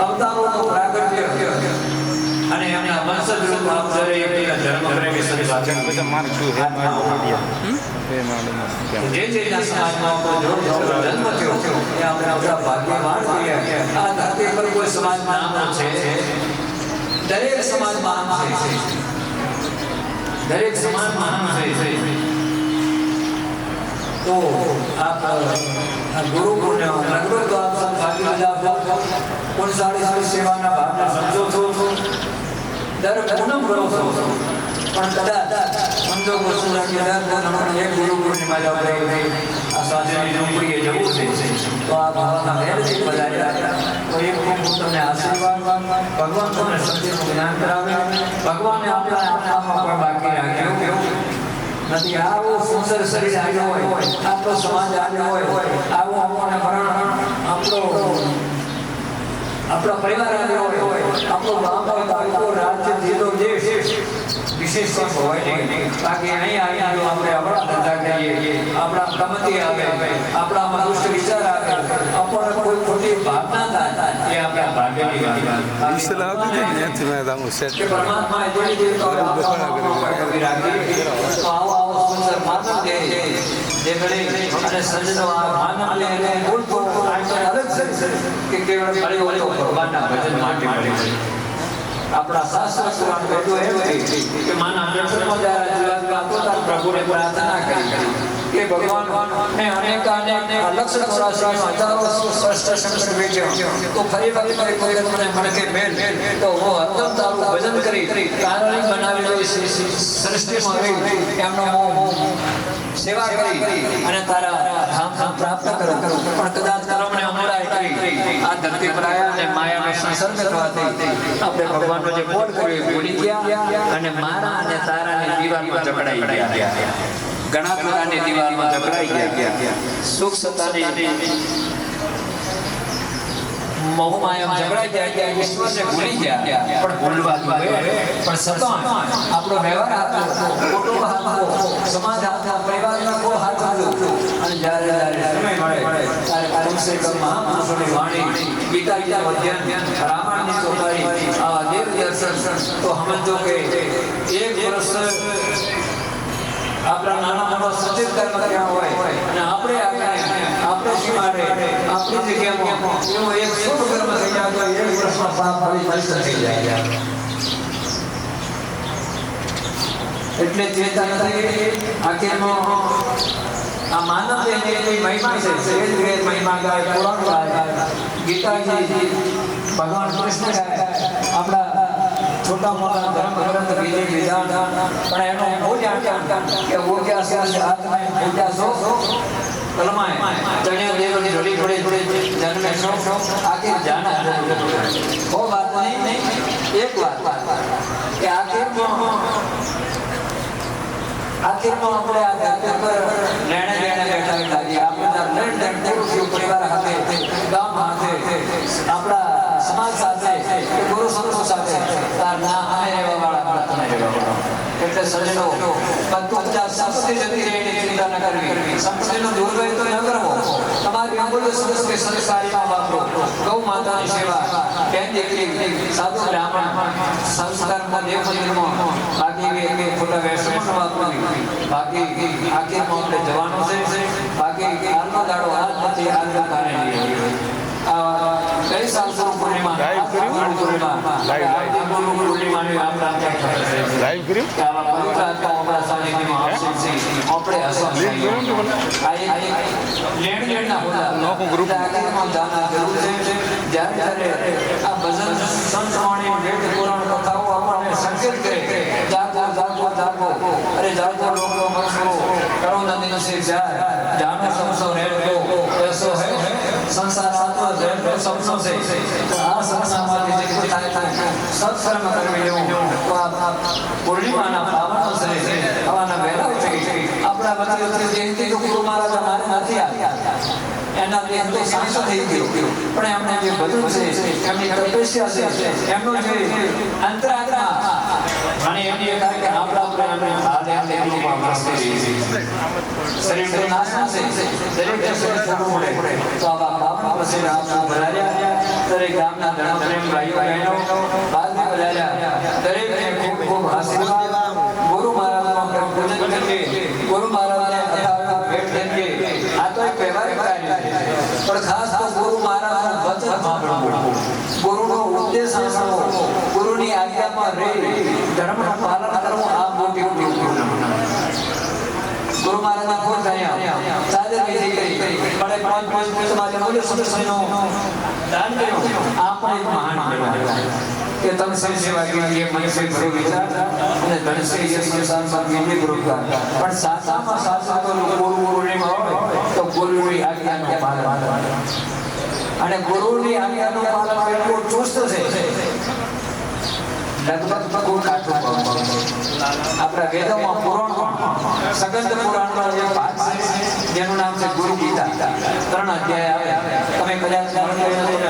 અવતારોનું પ્રાગટ્ય અને એમના વંશજ રૂપ અવતરે એમના ધર્મ પ્રેમી સંત બધા માર છું હે માર જે સમાજમાં જન્મ થયો એ આપણે આપણા ભાગ્યવાન છીએ. આ ધરતી પર કોઈ સમાજ નામ છે, દરેક સમાજ મહાન છે, દરેક સમાજ મહાન છે. તો આપ ગુરુ પૂર્ણિમા લગભગ તો આપ સબ ભાગ્ય કોણ સારી સેવાના ભાવને સમજો છો, દર પૂનમ કરો છો. પણ કદાચ સમજો એક ગુરુ પૂર્ણિમા આપણે આ સાધ્યની ઝૂંપડીએ જવું છે, તો આ ભાવના મહેરથી બધાયા તો એક હું તમને આશીર્વાદ, ભગવાન તમને સત્યનું જ્ઞાન કરાવે. ભગવાને આપણા આત્મામાં પણ બાકી રાખ્યો નથી. આવો સુંદર શરીર આવ્યો હોય, આપણો સમાજ આવ્યો હોય, આવો આપણને મરણ આપણો પરિવાર આવ્યો હોય, આપણો બાપ હોય, રાજ્ય જીતો દેશ વિશેષ કંઈ હોય નહીં. બાકી અહીં આપણે આપણા ધંધા કરીએ, આપણા કમતી આવે, આપણામાં દુષ્ટ વિચાર આવે, આપણને કોઈ ખોટી ભાવના થાય, એ આપણા ભાગ્યની વાત. પરમાત્મા આવો સુંદર માનવ દે જે ગણે અને સજનો આ માનવ લે મૂળ તો અલગ છે કે કેવળ મળ્યો હોય ભગવાનના ભજન માટે મળ્યો છે. આપણા શાસ્ત્ર પુરાણ કહેતું એમ છે કે માના પ્રસન્નમાં જ્યારે જીવન ગાતો ત્યારે પ્રભુને પ્રાર્થના કરી કે ભગવાન ને અનેક લક્ષ 84 હજારો સ્પષ્ટ શંકર વેચ્યો તો ફરી વખત કોઈ મને કે મેલ તો હું હરદમ તારું ભજન કરી કારણ બનાવેલી સૃષ્ટિમાં રહી એમનો સેવા કરી અને તારા ધામ પ્રાપ્ત કરો. પણ કદાચ કર્મને અમરાય કરી આ ધરતી પર આયા અને માયાનો સંસર્ગ થવાથી આપણે ભગવાનનો જે બોલ કર્યો ભૂલી ગયા અને મારા અને તારાની દીવાલમાં જકડાઈ ગયા. ઘણા પ્રકારની દીવાલમાં જકડાઈ ગયા. સુખ સત્તાની મોહમાયા જકડાઈ ગયા, ઈશ્વરને ભૂલી ગયા. પણ ભૂલવા જોઈએ, પણ સતત આપણો વ્યવહાર આપો, કુટુંબ આપો, સમાજ આપો, પરિવારના કો હાથ આપો. અને જ્યારે સમય મળે ત્યારે કમસે કમ મહાપુરુષોની વાણી, ગીતાજીનું અધ્યયન, રામાયણની ચોપાઈ, આવા દેવ દર્શન તો સમજો કે એક વર્ષ આપણા નાના મોટા સચેત કર્મ ક્યાં હોય અને આપણે શી માટે આપણી જગ્યામાં એવો એક શુભ કર્મ થઈ જાય તો એક વર્ષમાં પાપ ફરી નષ્ટ થઈ જાય. એટલે ચેતા નથી. આખિરમાં આ માનવ દેહની મહિમા છે, સહેજ વેદ મહિમા ગાય, પુરાણ ગાય, ગીતાજી ભગવાન કૃષ્ણ ગાય, આપણા छोटा मोटा धर्म ग्रंथ विधि विधान પણ એનો બહુ જાણતા કે ઓગ્યા સે હાથ में पूजा सो कलमाए चढ़े देव की रड़ी पड़े जन्म सो आखिर जाना वो बात नहीं एक बात कि आखिर में આપણે આ ધરતી પર લેણે દેણે બેઠા લાગી. આપણા લંડન પૂરું પરિવાર હાથે, ગામ હાથે, આપણા સમાજ સાથે, ગુરુ સંતો સાથે તાર ના આમે રહેવા વાળા તમે રહેવા. એટલે સજનો બધું સંપત્તિ જતી રહે એની ચિંતા ન કરવી, સંપત્તિનો દુર્વ્યય તો ન કરવો. તમારી અમૂલ્ય સંસ્કૃતિ સંસ્કારીમાં વાપરો. ગૌ માતાની સેવા, બેન દીકરી, સાધુ બ્રાહ્મણ, સંસ્કારમાં દેવ મંદિરમાં બાકી ખોટા વ્યસનો વાપરવી. બાકી આખીરમાં આપણે જવાનું છે. બાકી હાલનો દાડો હાથ નથી, હાલનો કાને નહીં. કઈ સાલ ગુરુ પૂર્ણિમા લાઈવ કર્યું આપણે લેણ ના હોતા ગ્રુપ જાના જરૂર છે. જ્યારે આ ભજન સંતવાણી વેદ પુરાણ કથાઓ આપણને સંકેત કરે જાગો જાગો જાગો અરે જાગો લોકો મનસો કરો નદી સે જાનો સમસો રહેતો એસો હે સંસાર સાતો જન્મ સમસો છે. તો આ સંસારમાં જે કોઈ થાય સત્કર્મ કરવી લેવું તો આ પૂર્ણિમાના પાવન અવસરે હવાના વહેલા ઉઠી આપણા બધા જે ગુરુ મહારાજ અમારે નથી આવ્યા એને એના દેહ તો શાંત થઈ ગયો પણ એમને જે ભજન છે એમની તપસ્યા છે એમનો જે અંતરાત્મા અને એમની એ થાય કે આપણા પ્રેમને આલે આલે ગુરુમાં મસ્તી રહી છે શરીર તો નાશના છે દરેક શરીર છોડવું પડે તો આવા બાપના પછી આપના ભરાયા દરેક ગામના ધર્મ પ્રેમ ભાઈઓ બહેનો બાદમાં ભરાયા દરેકને ખૂબ ખૂબ આશીર્વાદ ગુરુ મહારાજનો પૂજન કરીએ ગુરુ મહારાજને અથાણા ભેટ કરીએ આ તો એક વ્યવહારિક કાર્ય છે પણ ખાસ તો ગુરુ મહારાજનું વચન સાંભળવું ગુરુનો ઉપદેશ સાંભળવો ગુરુની આજ્ઞામાં રહી ધર્મનું પાલન કરવું આ મોટી ગુરુ મહારાજના ખોટ થયા સાદર વિધિ કરી પણ પાંચ સમાજ મૂલ્ય સદસ્યનો દાન કર્યું આ પણ એક મહાન કહેવાય કે તમે સેવા કરી મનસે ભરો વિચાર અને ધનસે એ સંસારમાં વિધિ ગુરુકા પણ સાચામાં સાચા તો ગુરુની હોય તો ગુરુની આજ્ઞાનું પાલન અને ગુરુની આજ્ઞાનું પાલન એટલું ચુસ્ત છે લગભગ ગુણ કાઢવું આપણા વેદોમાં પુરાણ સગંધ પુરાણનો જે ભાગ છે જેનું નામ છે ગુરુ ગીતા 3 અધ્યાય આવે તમે કદાચ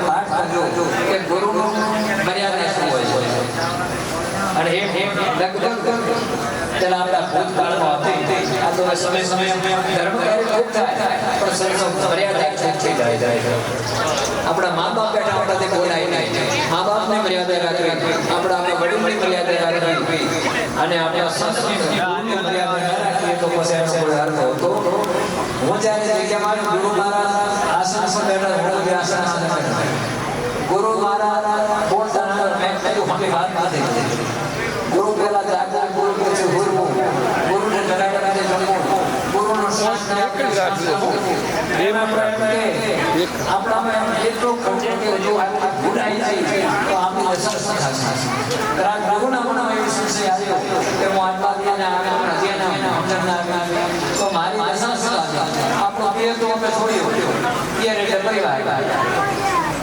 પાઠ કરજો કે ગુરુનું મર્યાદા શું હોય છે અને એ લગભગ તેના આપણા ભૂતકાળમાં હતી આ તો સમય ધર્મ કાર્ય ખૂબ થાય પણ સર્વ મર્યાદા થઈ જાય આપણા મા બાપ બેઠા આપણાથી બોલાય નહીં મા બાપને મર્યાદા રાખવી આપણા વડીલની મર્યાદા રાખવી અને આપણા સંતની મર્યાદા રાખવી તો પછી એનો કોઈ અર્થ હોતો હું જ્યારે જગ્યામાં ગુરુ મહારાજ આસન પર બેઠા હું આસન ગુરુ મહારાજ બોલતા મેં કહ્યું મને વાત નથી ગુરુ પેલા જાગા ગુરુ પછી ગુરુ ગુરુને ડરાવવા દે ગુરુનો શ્વાસ આપણામાં એટલો ખર્ચે કે જો ભૂલાઈ જાય તો આપણી અસર થાય ગુરુના મનમાં એવી સંશય આવ્યો કે હું આત્માદિયાના અધ્યાના તો મારી અસર આપણો પિયર તો આપણે છોડ્યો પિયર એટલે પરિવાર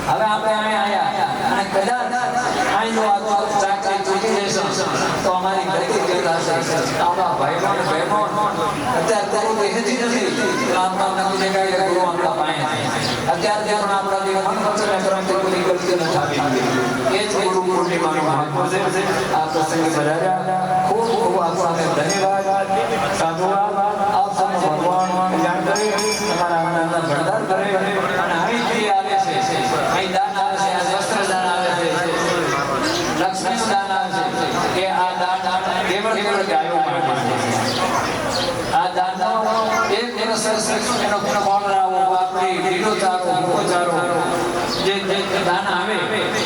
હવે આપણે અહીંયા આવ્યા અને કદાચ અહીંનો આ ચાકરી ચૂકી જઈશું તો અમારી ગતિ કેવી થશે આપણા ભાઈઓ બહેનો અત્યારે દેખતી નથી આપણા નવી જગ્યાએ ગુરુ આપણા પાસે અત્યારે પણ આપણા જે મન પસંદ કરતી બધી ગલતી નથી એ જ ગુરુ પૂર્ણિમાનું મહત્વ છે આ પ્રસંગે બધાયા ખૂબ ખૂબ આપ સાથે ધન્યવાદ સાધુવાદ આપ સૌનો ભગવાન કલ્યાણ કરે તમારા આનંદના ભંડાર કરે અને અહીંથી આવે છે અહીં દાન આવે છે આ વસ્ત્ર દાન આવે છે લક્ષ્મી દાન આવે છે કે આ દાન કેવળ ગાયો માટે આ દાનનો એક દિવસ એનો પ્રભાવ રાવો આપણી લીલો ચારો ભૂકો ચારો જે દાન આવે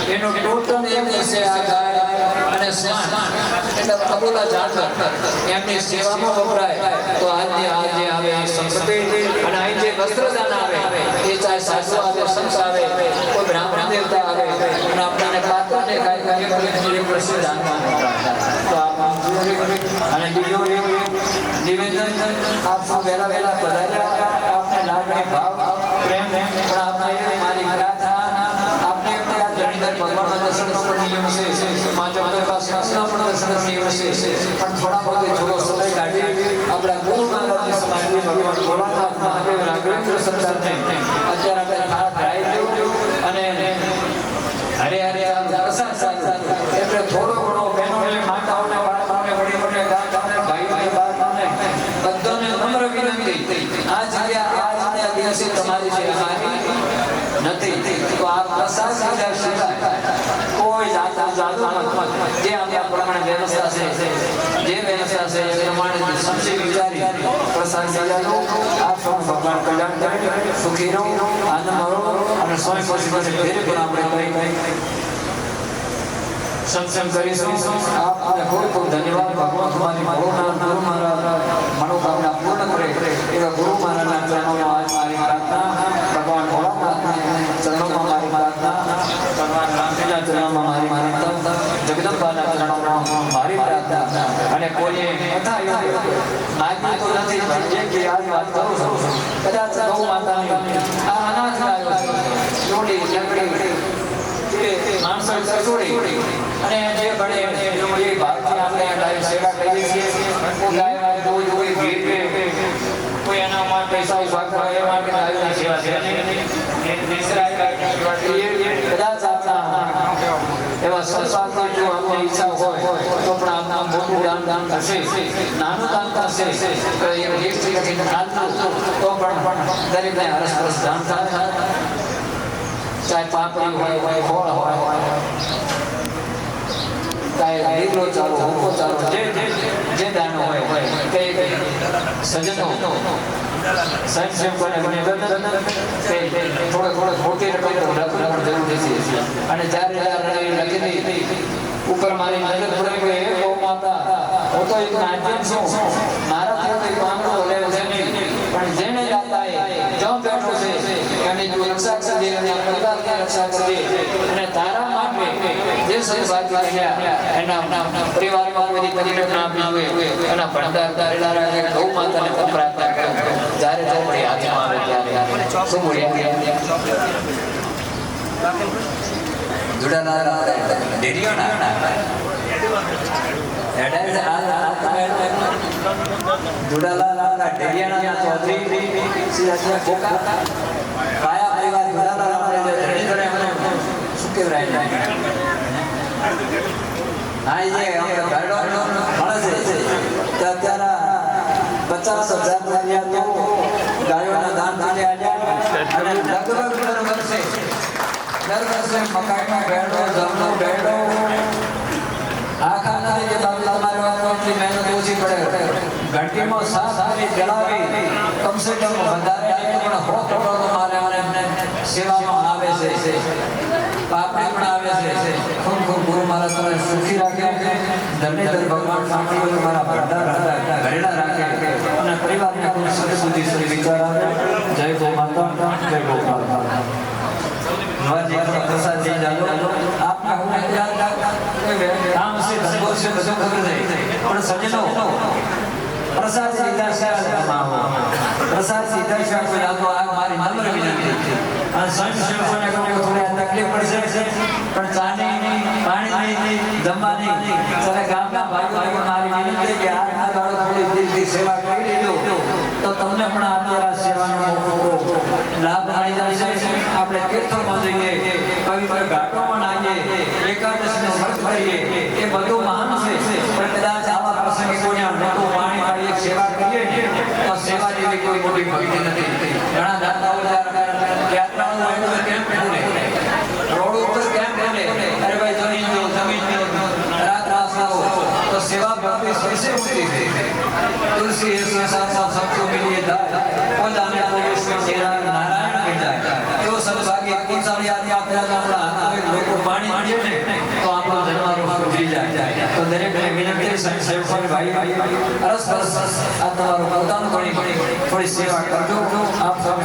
એનો ટોટલ એક દિવસે આ ગાય અને શ્વાન એટલે કબૂલા જાણતા એમની સેવામાં વપરાય તો આજે આવે સંસ્કૃતિ અને અહીં જે વસ્ત્રદાન આવે એ ચાહે સાસુ આવે સંત આવે કોઈ બ્રાહ્મણ દેવતા આવે અને આપણને પાત્રને કાંઈ પ્રસિદ્ધ દાનમાં તો અને બીજો નિવેદન આપ સૌ વહેલા પધાર્યા આપને લાગણી ભાવ પ્રેમ પણ આપને મારી પ્રાર્થના આપને ધણીધર ભગવાનના દર્શનનો પણ નિયમ છે માતા શાસ્ત્રના પણ દર્શનનો નિયમ છે પણ થોડા બહુ થોડો સમય કાઢી આપણા ગુરુ મહારાજની સમાધિ ભગવાન ભોળાનાથ મહાદેવ રાઘવેન્દ્ર સરદારને અત્યારે આપણે થાળ ધરાઈ દેવું અને હરે હરે પ્રસાદ સાથે એટલે થોડો ઘણો બહેનોને માતાઓને બાળકોને વડીલોને ગામડાને ભાઈઓને બાળકોને બધાને નમ્ર વિનંતી આ જગ્યા આજના દિવસે તમારી છે અમારી નથી તો આ પ્રસાદ લીધા સિવાય કોઈ જાદુ જે આપણા પ્રમાણે વ્યવસ્થા છે જે વ્યવસ્થા છે એ પ્રમાણે સમજી વિચારી પ્રસાદ લીધાનો આપ સૌ ભગવાન કલ્યાણ કરે સુખી રહો આનંદ મળો અને સ્વયં પછી ફેરી પણ આપણે કઈ સત્સંગ કરીશું આપને ખૂબ ખૂબ ધન્યવાદ ભગવાન તમારી ગુરુ મહારાજ મનોકામના પૂર્ણ કરે એવા ગુરુ મહારાજના ચરણોમાં આજ મારી પ્રાર્થના ભગવાન ભોળાનાથના ચરણોમાં મારી પ્રાર્થના ભગવાન રામજીના ચરણોમાં મારી પ્રાર્થના જગદંબાના ચરણોમાં મારી પ્રાર્થના અને કોઈએ કથા આજની તો નથી જે કે આજ વાત કરું છું કદાચ ગૌ માતાની આ અનાથ આવ્યો જોડી લકડી માણસો છોડી અને જે ભણે એ ભાગથી આપણે ગાય સેવા કરીએ છીએ કોઈ ગાય દૂધ કોઈ ઘી કોઈ એના માટે પૈસા ઉભા કરવા એ માટે ગાયોની સેવા જેવા છે કદાચ આપણા એવા સંસ્થામાં જો આપણી ઈચ્છા હોય તો પણ આપણા મોટું દાન થશે, નાનું દાન થશે તો એ વ્યક્તિ લખીને ચાલતું તો પણ દરેકને હરસ દાન થાય, ચાહે પાપડી હોય ફળ હોય ચાહે લીલો ચાલો હુકો ચાલો જે દાનો હોય તે સજ્જનો સ્વયંસેવકોને નિવેદન કે થોડે મોટી રકમ લખવાની જરૂર છે અને જ્યારે લખી ઉપર મારી નજર પડી ગઈ ગૌ માતા હું તો એક નાજન છું, મારાથી કોઈ પાંગડો લેવો છે નહીં, પણ જેને દાતાએ જો બેઠો છે એની તું રક્ષા કરજે અને પરિવારની રક્ષા કરજે અને તારા માટે જે સદભાગ્ય રહ્યા એના પરિવારમાં કોઈ તકલીફ ના આપી જોઈએ એના ભણતર કરેલા રહે ગૌ માતાને ખૂબ પ્રાર્થના કરું જ્યારે ચોપડી હાથમાં આવે ત્યારે શું બોલ્યા जुड़ाला डेरियो ना जुड़ाला डेरियाना चौधरी सीधा कोका काया परिवार जुड़ाला धरणी करे हमने सुके रहे हां ये हम गाड़ो मानस है त्यारा 50,000 रुपया तो गायोना दान दिले आल्या અને લગભગ દર વર્ષે મકાઈનો ભેડો જમનો ભેડો આખા નથી કે તમારે વાતની મહેનત ઓછી પડે ઘંટીમાં સાત હારી જલાવી કમસે કમ વધારે પણ હો થોડો મારે એમને સેવામાં આવે છે પાપડી પણ આવે છે ખૂબ ખૂબ ગુરુ મારા તમને સુખી રાખે ધન્યધર ભગવાન સાંભળી મારા ભંડાર ઘરેડા રાખે અને પરિવારને કોઈ સદબુદ્ધિ સદી વિચાર આવે જય ગૌ માતા જય ગૌ માતા प्रसाद जी जालो आपका हुआ काम से धर्म से बचो खबर नहीं और सज्जनों प्रसाद सीधा से प्रसाद सीधा से को जातो आ हमारी नम्र विनती और संत सेवकों ने को थोड़ी तकलीफ पड़ से पण चानी पानी नहीं जमवा नहीं चले गाम का भाई हमारी विनती कि आज ना गाड़ो थोड़ी दिल की सेवा કરી દેજો તો તમને પણ આ સેવાનો લાભ મળી જશે આપણે તીર્થોમાં જઈએ પવિત્ર ઘાટોમાં નાહીએ એકાદશીનો વ્રત કરીએ એ બધું મહાન છે પણ કદાચ આવા પ્રસંગે કોઈ મોટું પાણી પાડી સેવા કરીએ તો સેવા જેવી કોઈ મોટી ભક્તિ નથી ઘણા દાતાઓ યાત્રાઓ હોય તો કેમ બોલે રોડ ઉપર કેમ બોલે અરે ભાઈ જમીન રાત રાત તો સેવા ભક્તિ कैसे होती है तुलसी ऐसे साथ सबको मिलिए दाता वो जाने प्रवेश में तेरा नारायण के जाए जो सद्भाग्य कौन सा याद आपका आपला लोगों पानी पीए ने तो आपको जन्मारो सुधी जाए तो दरेक ने विनती संसेवक भाई अरस बरस आ તમારો પોતાનો થોડી સેવા કરજો આપ સૌ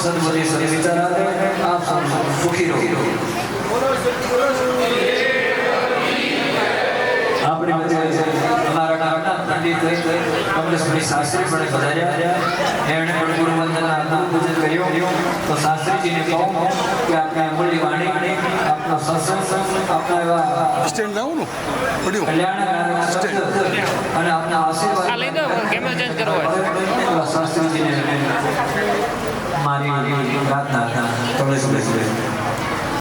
સદબુદ્ધિ સદી વિચાર આવે આપ સૌ સુખી રહો આપણી વચ્ચે અમારા નામના પંડિત કમલેશભાઈ શાસ્ત્રી પણ પધાર્યા એમણે પણ ગુરુ વંદના પૂજન કર્યું તો શાસ્ત્રીજીને કહું કે આપણે અમૂલ્ય વાણી આપનો સત્સંગ આપના એવા સ્ટેન્ડ લાવો ને પડ્યું કલ્યાણ અને આપના આશીર્વાદ આ લઈ દો કેમેરા ચેન્જ કરવો હોય શાસ્ત્રીજીને મારી પ્રાર્થના કમલેશભાઈ